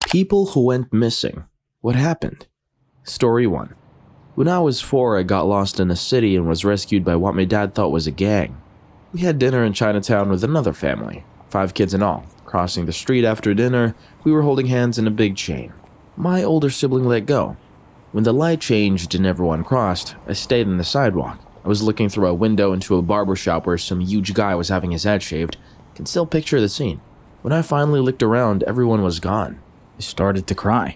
People who went missing. What happened? Story 1. When I was 4, I got lost in a city and was rescued by what my dad thought was a gang. We had dinner in Chinatown with another family, 5 kids in all. Crossing the street after dinner, we were holding hands in a big chain. My older sibling let go. When the light changed and everyone crossed, I stayed on the sidewalk. I was looking through a window into a barber shop where some huge guy was having his head shaved. I can still picture the scene. When I finally looked around, everyone was gone. I started to cry.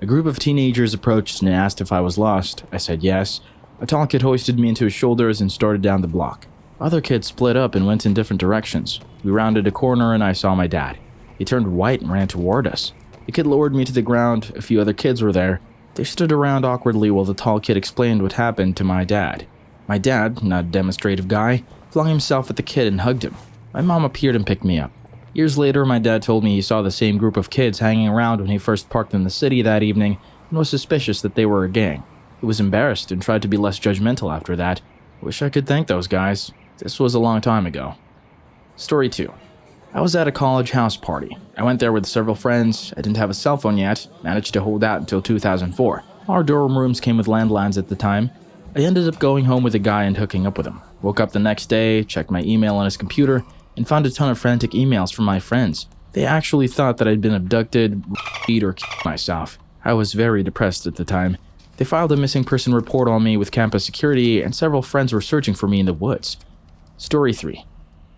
A group of teenagers approached and asked if I was lost. I said yes. A tall kid hoisted me into his shoulders and started down the block. Other kids split up and went in different directions. We rounded a corner and I saw my dad. He turned white and ran toward us. The kid lowered me to the ground. A few other kids were there. They stood around awkwardly while the tall kid explained what happened to my dad. My dad, not a demonstrative guy, flung himself at the kid and hugged him. My mom appeared and picked me up. Years later, my dad told me he saw the same group of kids hanging around when he first parked in the city that evening and was suspicious that they were a gang. He was embarrassed and tried to be less judgmental after that. Wish I could thank those guys. This was a long time ago. Story 2. I was at a college house party. I went there with several friends. I didn't have a cell phone yet, managed to hold out until 2004. Our dorm rooms came with landlines at the time. I ended up going home with a guy and hooking up with him. Woke up the next day, checked my email on his computer, and found a ton of frantic emails from my friends. They actually thought that I'd been abducted, beat, or killed myself. I was very depressed at the time. They filed a missing person report on me with campus security, and several friends were searching for me in the woods. Story 3.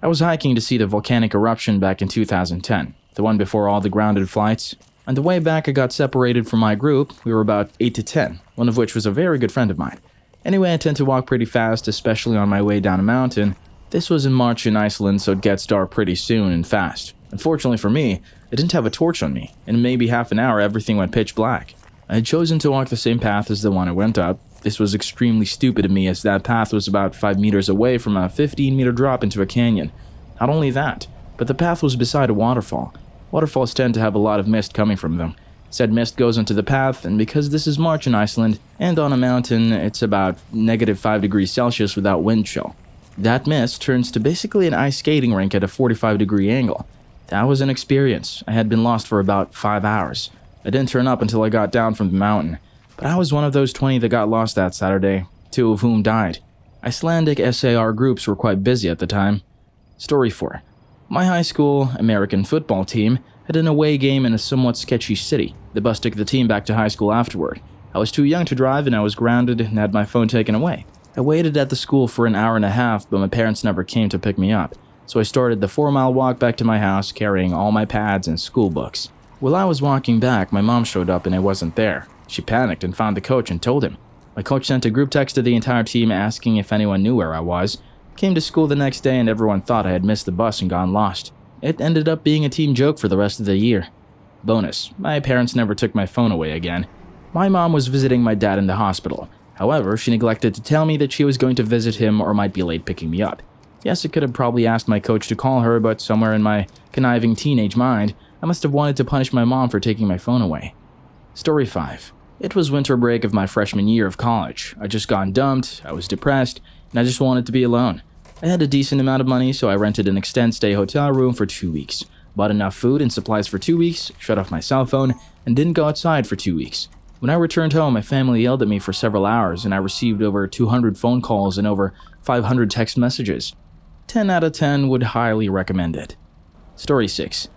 I was hiking to see the volcanic eruption back in 2010, the one before all the grounded flights. On the way back, I got separated from my group. We were about 8 to 10, one of which was a very good friend of mine. Anyway, I tend to walk pretty fast, especially on my way down a mountain. This was in March in Iceland, so it gets dark pretty soon and fast. Unfortunately for me, I didn't have a torch on me, and in maybe half an hour everything went pitch black. I had chosen to walk the same path as the one I went up. This was extremely stupid of me as that path was about 5 meters away from a 15-meter drop into a canyon. Not only that, but the path was beside a waterfall. Waterfalls tend to have a lot of mist coming from them. Said mist goes into the path, and because this is March in Iceland, and on a mountain, it's about -5 degrees Celsius without wind chill. That mist turns to basically an ice skating rink at a 45-degree angle. That was an experience. I had been lost for about 5 hours. I didn't turn up until I got down from the mountain, but I was one of those 20 that got lost that Saturday, 2 of whom died. Icelandic SAR groups were quite busy at the time. Story 4. My high school American football team had an away game in a somewhat sketchy city. The bus took the team back to high school afterward. I was too young to drive and I was grounded and had my phone taken away. I waited at the school for an hour and a half, but my parents never came to pick me up, so I started the 4-mile walk back to my house carrying all my pads and school books. While I was walking back, my mom showed up and I wasn't there. She panicked and found the coach and told him. My coach sent a group text to the entire team asking if anyone knew where I was. Came to school the next day and everyone thought I had missed the bus and gone lost. It ended up being a team joke for the rest of the year. Bonus, my parents never took my phone away again. My mom was visiting my dad in the hospital. However, she neglected to tell me that she was going to visit him or might be late picking me up. Yes, I could have probably asked my coach to call her, but somewhere in my conniving teenage mind, I must have wanted to punish my mom for taking my phone away. Story 5. It was winter break of my freshman year of college. I just gotten dumped, I was depressed, and I just wanted to be alone. I had a decent amount of money, so I rented an extended stay hotel room for 2 weeks. Bought enough food and supplies for 2 weeks, shut off my cell phone, and didn't go outside for 2 weeks. When I returned home, my family yelled at me for several hours, and I received over 200 phone calls and over 500 text messages. 10 out of 10 would highly recommend it. Story 6.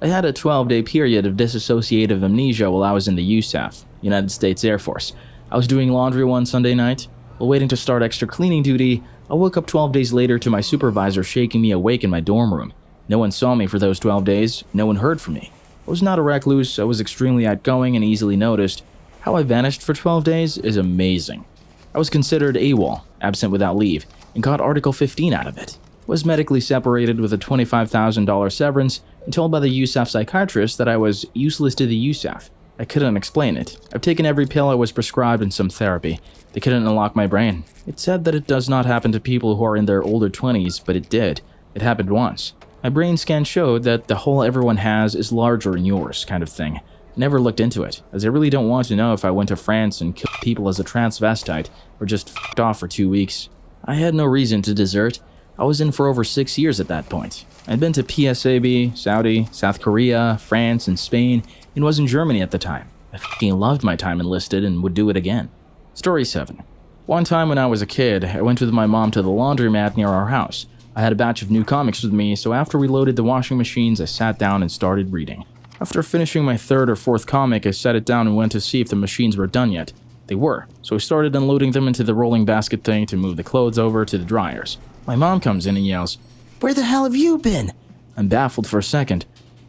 I had a 12-day period of dissociative amnesia while I was in the USAF, United States Air Force. I was doing laundry one Sunday night. While waiting to start extra cleaning duty, I woke up 12 days later to my supervisor shaking me awake in my dorm room. No one saw me for those 12 days. No one heard from me. I was not a recluse. I was extremely outgoing and easily noticed. How I vanished for 12 days is amazing. I was considered AWOL, absent without leave, and got Article 15 out of it. Was medically separated with a $25,000 severance and told by the USAF psychiatrist that I was useless to the USAF. I couldn't explain it. I've taken every pill I was prescribed and some therapy. They couldn't unlock my brain. It said that it does not happen to people who are in their older 20s, but it did. It happened once. My brain scan showed that the hole everyone has is larger than yours, kind of thing. Never looked into it, as I really don't want to know if I went to France and killed people as a transvestite, or just f***ed off for 2 weeks. I had no reason to desert. I was in for over 6 years at that point. I'd been to PSAB, Saudi, South Korea, France, and Spain, and was in Germany at the time. I fucking loved my time enlisted and would do it again. Story 7. One time when I was a kid, I went with my mom to the laundromat near our house. I had a batch of new comics with me, so after we loaded the washing machines, I sat down and started reading. After finishing my third or fourth comic, I set it down and went to see if the machines were done yet. They were, so I started unloading them into the rolling basket thing to move the clothes over to the dryers. My mom comes in and yells, "Where the hell have you been?" I'm baffled for a second.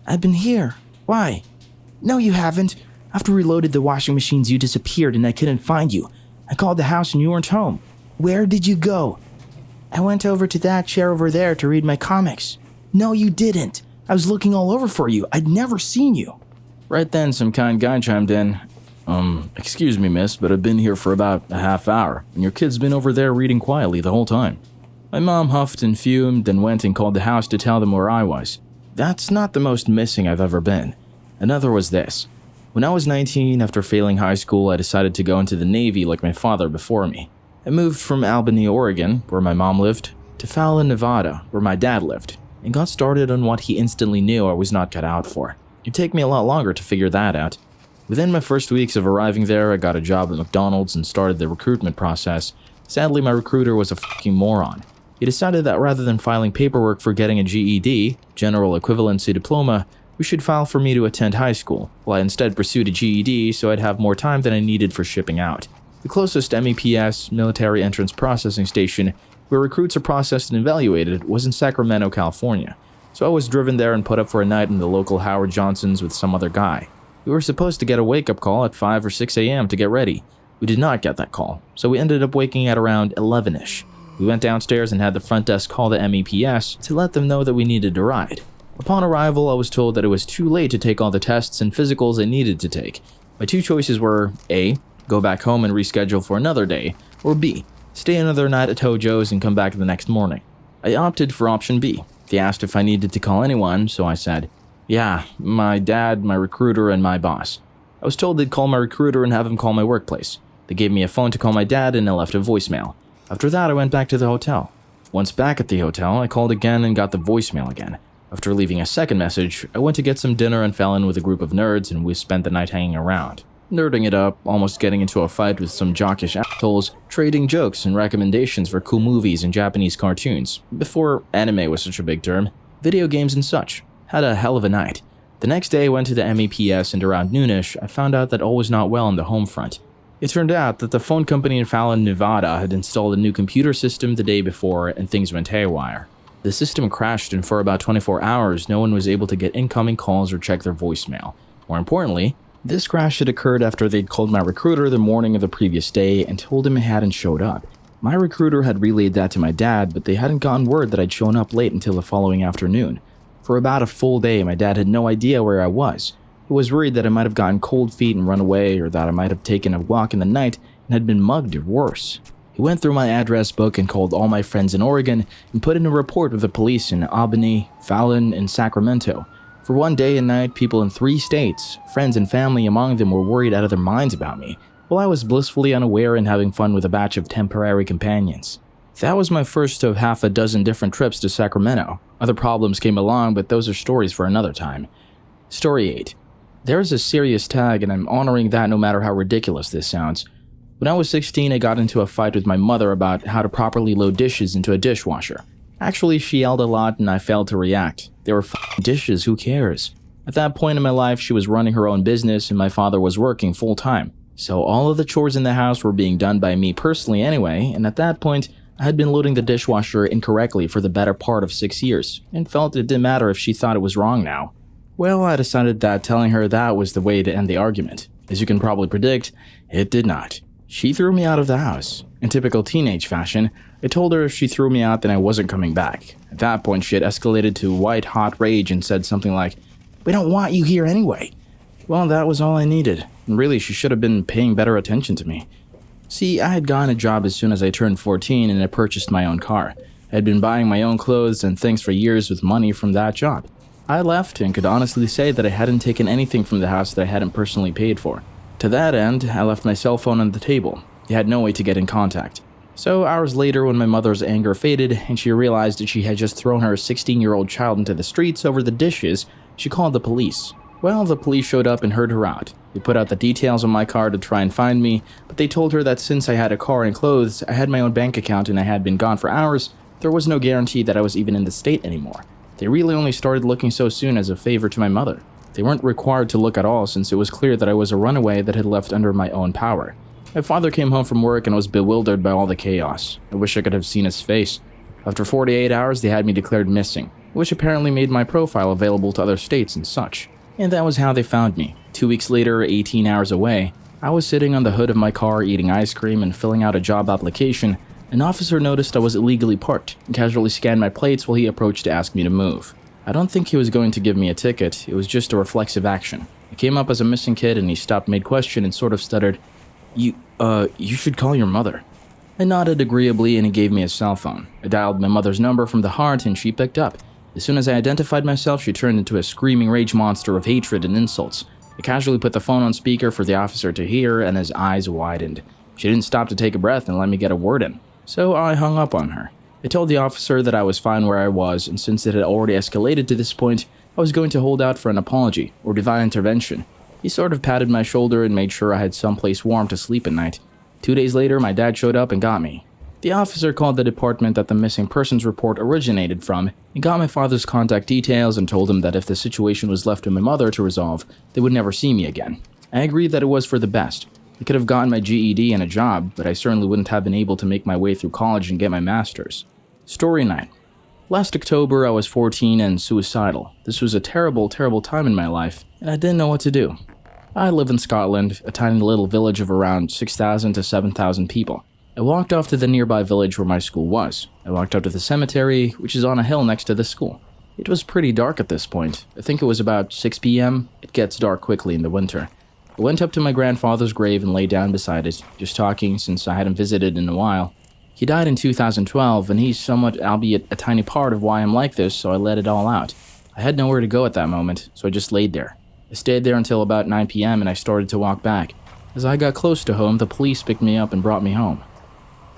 "I've been here. Why?" "No, you haven't. After we loaded the washing machines, you disappeared and I couldn't find you. I called the house and you weren't home." "Where did you go?" "I went over to that chair over there to read my comics." "No, you didn't. I was looking all over for you. I'd never seen you." Right then, some kind guy chimed in. Excuse me, miss, but I've been here for about a half hour, and your kid's been over there reading quietly the whole time." My mom huffed and fumed, then went and called the house to tell them where I was. That's not the most missing I've ever been. Another was this. When I was 19, after failing high school, I decided to go into the Navy like my father before me. I moved from Albany, Oregon, where my mom lived, to Fallon, Nevada, where my dad lived, and got started on what he instantly knew I was not cut out for. It'd take me a lot longer to figure that out. Within my first weeks of arriving there, I got a job at McDonald's and started the recruitment process. Sadly, my recruiter was a fucking moron. He decided that rather than filing paperwork for getting a GED, General Equivalency Diploma, we should file for me to attend high school, while I instead pursued a GED so I'd have more time than I needed for shipping out. The closest MEPS, Military Entrance Processing Station, where recruits are processed and evaluated, was in Sacramento, California. So I was driven there and put up for a night in the local Howard Johnson's with some other guy. We were supposed to get a wake-up call at 5 or 6 a.m. to get ready. We did not get that call, so we ended up waking at around 11-ish. We went downstairs and had the front desk call the MEPS to let them know that we needed a ride. Upon arrival, I was told that it was too late to take all the tests and physicals I needed to take. My two choices were A, go back home and reschedule for another day, or B, stay another night at Hojo's and come back the next morning. I opted for option B. They asked if I needed to call anyone, so I said, "Yeah, my dad, my recruiter, and my boss." I was told they'd call my recruiter and have him call my workplace. They gave me a phone to call my dad and I left a voicemail. After that, I went back to the hotel. Once back at the hotel, I called again and got the voicemail again. After leaving a second message, I went to get some dinner and fell in with a group of nerds and we spent the night hanging around. Nerding it up, almost getting into a fight with some jockish assholes, trading jokes and recommendations for cool movies and Japanese cartoons, before anime was such a big term, video games and such. Had a hell of a night. The next day I went to the MEPS and around noonish, I found out that all was not well on the home front. It turned out that the phone company in Fallon, Nevada had installed a new computer system the day before and things went haywire. The system crashed and for about 24 hours no one was able to get incoming calls or check their voicemail. More importantly, this crash had occurred after they'd called my recruiter the morning of the previous day and told him I hadn't showed up. My recruiter had relayed that to my dad, but they hadn't gotten word that I'd shown up late until the following afternoon. For about a full day, my dad had no idea where I was. He was worried that I might have gotten cold feet and run away, or that I might have taken a walk in the night and had been mugged or worse. He went through my address book and called all my friends in Oregon and put in a report with the police in Albany, Fallon, and Sacramento. For one day and night, people in 3 states, friends and family among them, were worried out of their minds about me, while I was blissfully unaware and having fun with a batch of temporary companions. That was my first of half a dozen different trips to Sacramento. Other problems came along, but those are stories for another time. Story 8. There is a serious tag, and I'm honoring that no matter how ridiculous this sounds. When I was 16, I got into a fight with my mother about how to properly load dishes into a dishwasher. Actually, she yelled a lot and I failed to react. They were f***ing dishes, who cares? At that point in my life, she was running her own business and my father was working full-time. So all of the chores in the house were being done by me personally anyway, and at that point, I had been loading the dishwasher incorrectly for the better part of 6 years, and felt it didn't matter if she thought it was wrong now. Well, I decided that telling her that was the way to end the argument. As you can probably predict, it did not. She threw me out of the house. In typical teenage fashion, I told her if she threw me out then I wasn't coming back. At that point, she had escalated to white-hot rage and said something like, "We don't want you here anyway." Well, that was all I needed, and really she should have been paying better attention to me. See, I had gotten a job as soon as I turned 14 and I purchased my own car. I had been buying my own clothes and things for years with money from that job. I left and could honestly say that I hadn't taken anything from the house that I hadn't personally paid for. To that end, I left my cell phone on the table. I had no way to get in contact. So hours later, when my mother's anger faded and she realized that she had just thrown her 16-year-old child into the streets over the dishes, she called the police. Well, the police showed up and heard her out. They put out the details on my car to try and find me, but they told her that since I had a car and clothes, I had my own bank account and I had been gone for hours, there was no guarantee that I was even in the state anymore. They really only started looking so soon as a favor to my mother. They weren't required to look at all since it was clear that I was a runaway that had left under my own power. My father came home from work and was bewildered by all the chaos. I wish I could have seen his face. After 48 hours, they had me declared missing, which apparently made my profile available to other states and such. And that was how they found me. 2 weeks later, 18 hours away, I was sitting on the hood of my car eating ice cream and filling out a job application. An officer noticed I was illegally parked and casually scanned my plates while he approached to ask me to move. I don't think he was going to give me a ticket, it was just a reflexive action. I came up as a missing kid and he stopped mid-question and sort of stuttered, You should call your mother. I nodded agreeably and he gave me his cell phone. I dialed my mother's number from the heart and she picked up. As soon as I identified myself, she turned into a screaming rage monster of hatred and insults. I casually put the phone on speaker for the officer to hear and his eyes widened. She didn't stop to take a breath and let me get a word in. So I hung up on her. I told the officer that I was fine where I was, and since it had already escalated to this point, I was going to hold out for an apology or divine intervention. He sort of patted my shoulder and made sure I had someplace warm to sleep at night. 2 days later, my dad showed up and got me. The officer called the department that the missing persons report originated from and got my father's contact details and told him that if the situation was left to my mother to resolve, they would never see me again. I agreed that it was for the best. I could have gotten my GED and a job, but I certainly wouldn't have been able to make my way through college and get my master's. Story 9. Last October, I was 14 and suicidal. This was a terrible, terrible time in my life, and I didn't know what to do. I live in Scotland, a tiny little village of around 6,000 to 7,000 people. I walked off to the nearby village where my school was. I walked out to the cemetery, which is on a hill next to the school. It was pretty dark at this point. I think it was about 6 p.m. It gets dark quickly in the winter. I went up to my grandfather's grave and lay down beside it, just talking since I hadn't visited in a while. He died in 2012, and he's somewhat, albeit a tiny part of why I'm like this, so I let it all out. I had nowhere to go at that moment, so I just laid there. I stayed there until about 9 p.m. and I started to walk back. As I got close to home, the police picked me up and brought me home.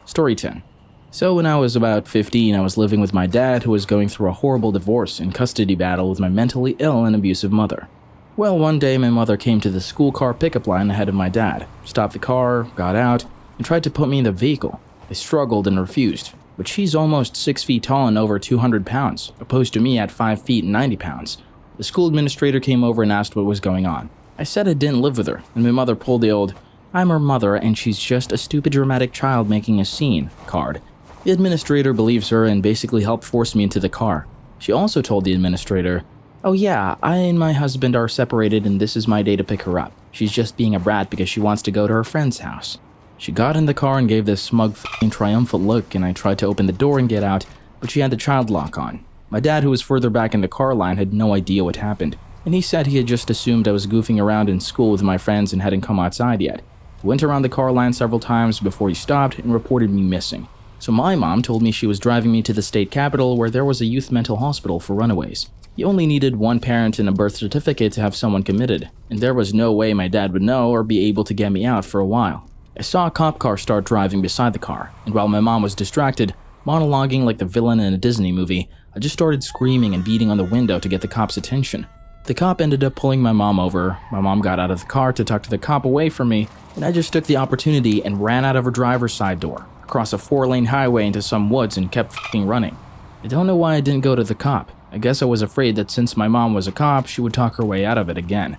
Story 10. So when I was about 15, I was living with my dad, who was going through a horrible divorce and custody battle with my mentally ill and abusive mother. Well, one day my mother came to the school car pickup line ahead of my dad, stopped the car, got out, and tried to put me in the vehicle. I struggled and refused, but she's almost 6 feet tall and over 200 pounds, opposed to me at 5 feet and 90 pounds. The school administrator came over and asked what was going on. I said I didn't live with her, and my mother pulled the old, "I'm her mother and she's just a stupid dramatic child making a scene" card. The administrator believes her and basically helped force me into the car. She also told the administrator, "Oh yeah, I and my husband are separated and this is my day to pick her up. She's just being a brat because she wants to go to her friend's house." She got in the car and gave this smug f***ing triumphant look, and I tried to open the door and get out, but she had the child lock on. My dad, who was further back in the car line, had no idea what happened, and he said he had just assumed I was goofing around in school with my friends and hadn't come outside yet. He went around the car line several times before he stopped and reported me missing. So my mom told me she was driving me to the state capital where there was a youth mental hospital for runaways. You only needed one parent and a birth certificate to have someone committed, and there was no way my dad would know or be able to get me out for a while. I saw a cop car start driving beside the car, and while my mom was distracted, monologuing like the villain in a Disney movie, I just started screaming and beating on the window to get the cop's attention. The cop ended up pulling my mom over. My mom got out of the car to talk to the cop away from me, and I just took the opportunity and ran out of her driver's side door, across a 4-lane highway into some woods and kept f***ing running. I don't know why I didn't go to the cop. I guess I was afraid that since my mom was a cop, she would talk her way out of it again.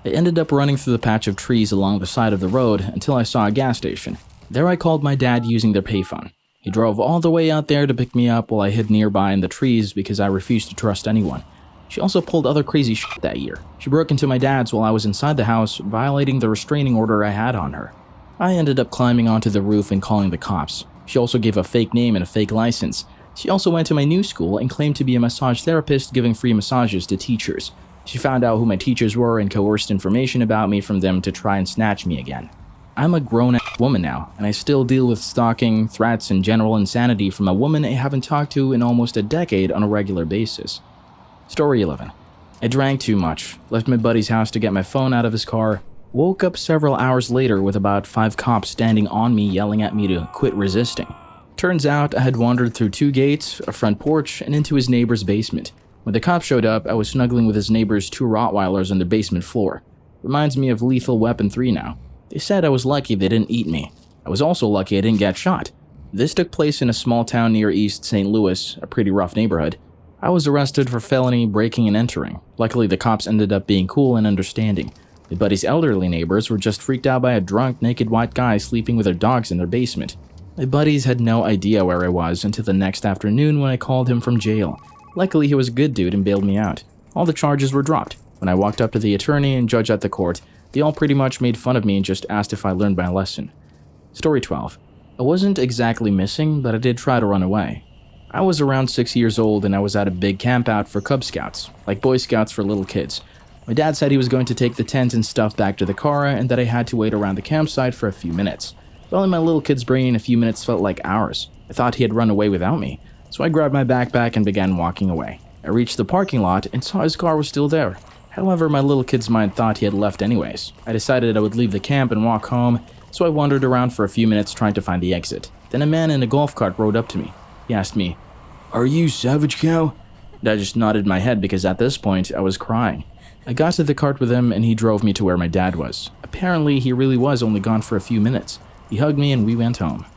I ended up running through the patch of trees along the side of the road until I saw a gas station. There I called my dad using their payphone. He drove all the way out there to pick me up while I hid nearby in the trees because I refused to trust anyone. She also pulled other crazy shit that year. She broke into my dad's while I was inside the house, violating the restraining order I had on her. I ended up climbing onto the roof and calling the cops. She also gave a fake name and a fake license. She also went to my new school and claimed to be a massage therapist giving free massages to teachers. She found out who my teachers were and coerced information about me from them to try and snatch me again. I'm a grown-ass woman now, and I still deal with stalking, threats, and general insanity from a woman I haven't talked to in almost a decade on a regular basis. Story 11. I drank too much, left my buddy's house to get my phone out of his car, woke up several hours later with about 5 cops standing on me yelling at me to quit resisting. Turns out I had wandered through 2 gates, a front porch, and into his neighbor's basement. When the cops showed up, I was snuggling with his neighbor's 2 Rottweilers on the basement floor. Reminds me of Lethal Weapon 3 now. They said I was lucky they didn't eat me. I was also lucky I didn't get shot. This took place in a small town near East St. Louis, a pretty rough neighborhood. I was arrested for felony breaking and entering. Luckily, the cops ended up being cool and understanding. My buddy's elderly neighbors were just freaked out by a drunk, naked white guy sleeping with their dogs in their basement. My buddies had no idea where I was until the next afternoon when I called him from jail. Luckily, he was a good dude and bailed me out. All the charges were dropped. When I walked up to the attorney and judge at the court, they all pretty much made fun of me and just asked if I learned my lesson. Story 12. I wasn't exactly missing, but I did try to run away. I was around 6 years old and I was at a big camp out for Cub Scouts, like Boy Scouts for little kids. My dad said he was going to take the tent and stuff back to the car and that I had to wait around the campsite for a few minutes. Well, in my little kid's brain, a few minutes felt like hours. I thought he had run away without me, so I grabbed my backpack and began walking away. I reached the parking lot and saw his car was still there. However, my little kid's mind thought he had left anyways. I decided I would leave the camp and walk home, so I wandered around for a few minutes trying to find the exit. Then a man in a golf cart rode up to me. He asked me, "Are you Savage Cow?" And I just nodded my head because at this point, I was crying. I got to the cart with him and he drove me to where my dad was. Apparently, he really was only gone for a few minutes. He hugged me and we went home.